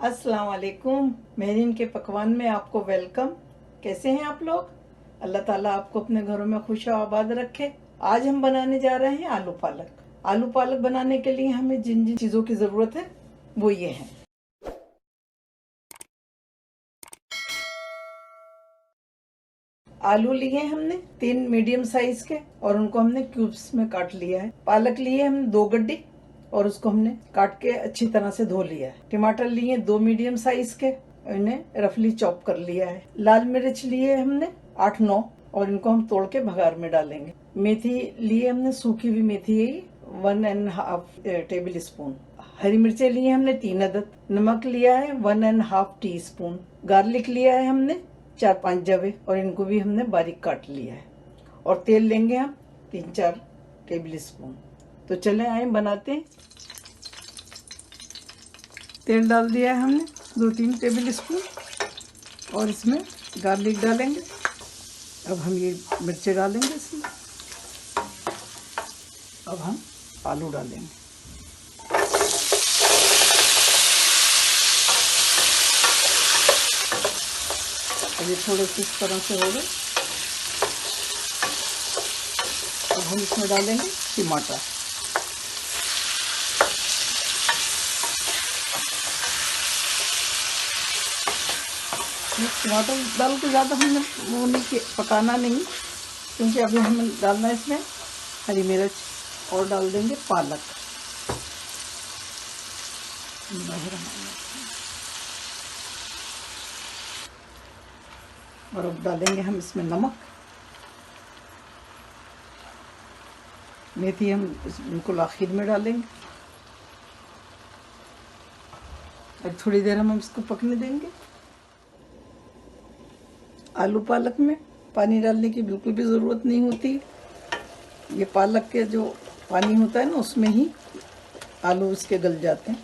अस्सलाम वालेकुम। मेहरीन के पकवान में आपको वेलकम। कैसे हैं आप लोग? अल्लाह ताला आपको अपने घरों में खुश और आबाद रखे। आज हम बनाने जा रहे हैं आलू पालक। आलू पालक बनाने के लिए हमें जिन जिन चीज़ों की ज़रूरत है वो ये हैं। आलू लिए हमने 3 मीडियम साइज के और उनको हमने क्यूब्स में काट लिया है। पालक लिए हमने 2 गड्डी और उसको हमने काट के अच्छी तरह से धो लिया है। टमाटर लिए 2 मीडियम साइज के, इन्हें रफली चॉप कर लिया है। लाल मिर्च लिए हमने 8-9 और इनको हम तोड़ के भगार में डालेंगे। मेथी लिए हमने सूखी हुई मेथी 1½ टेबल स्पून। हरी मिर्चें लिए हमने 3 अदद। नमक लिया है 1½ टी स्पून। गार्लिक लिया है हमने 4-5 जवे और इनको भी हमने बारीक काट लिया है। और तेल लेंगे हम 3-4 टेबल स्पून। तो चले आए बनाते हैं। तेल डाल दिया है हमने 2-3 टेबल स्पून और इसमें गार्लिक डालेंगे। अब हम ये मिर्चें डालेंगे इसमें। अब हम आलू डालेंगे। अब ये थोड़े से इस तरह से हो गए। अब हम इसमें डालेंगे टमाटर। टमाटर डाल के ज़्यादा हमने वो नहीं पकाना नहीं, क्योंकि अभी हमें डालना है इसमें हरी मिर्च और डाल देंगे पालक। और अब डालेंगे हम इसमें नमक। मेथी हम बिल्कुल आखिर में डालेंगे। अब थोड़ी देर हम इसको पकने देंगे। आलू पालक में पानी डालने की बिल्कुल भी ज़रूरत नहीं होती। ये पालक के जो पानी होता है ना, उसमें ही आलू इसके गल जाते हैं।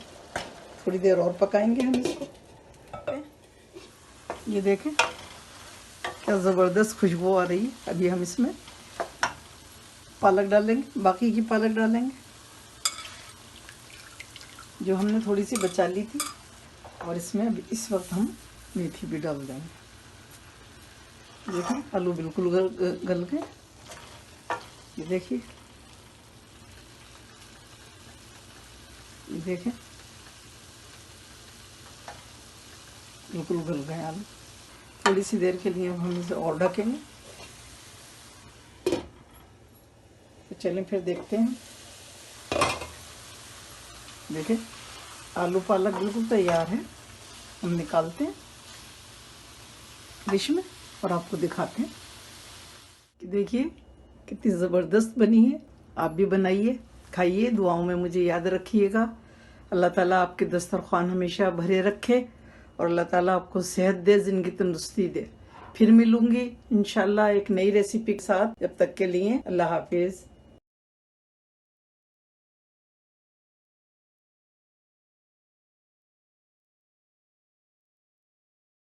थोड़ी देर और पकाएंगे हम इसको। ये देखें क्या ज़बरदस्त खुशबू आ रही है। अभी हम इसमें पालक डालेंगे, बाकी की पालक डालेंगे जो हमने थोड़ी सी बचा ली थी। और इसमें अभी इस वक्त हम मेथी भी डाल देंगे। देखिए आलू बिल्कुल गल गए। ये देखिए, ये देखें बिल्कुल गल गए आलू। थोड़ी सी देर के लिए हम इसे और ढकेंगे। तो चलें फिर देखते हैं। देखें आलू पालक बिल्कुल तैयार है। हम निकालते हैं डिश में और आपको दिखाते हैं कि देखिए कितनी ज़बरदस्त बनी है। आप भी बनाइए, खाइए, दुआओं में मुझे याद रखिएगा। अल्लाह ताला आपके दस्तरखान हमेशा भरे रखे और अल्लाह ताला आपको सेहत दे, ज़िंदगी तंदुरुस्ती दे। फिर मिलूंगी इंशाल्लाह एक नई रेसिपी के साथ। जब तक के लिए अल्लाह हाफिज़।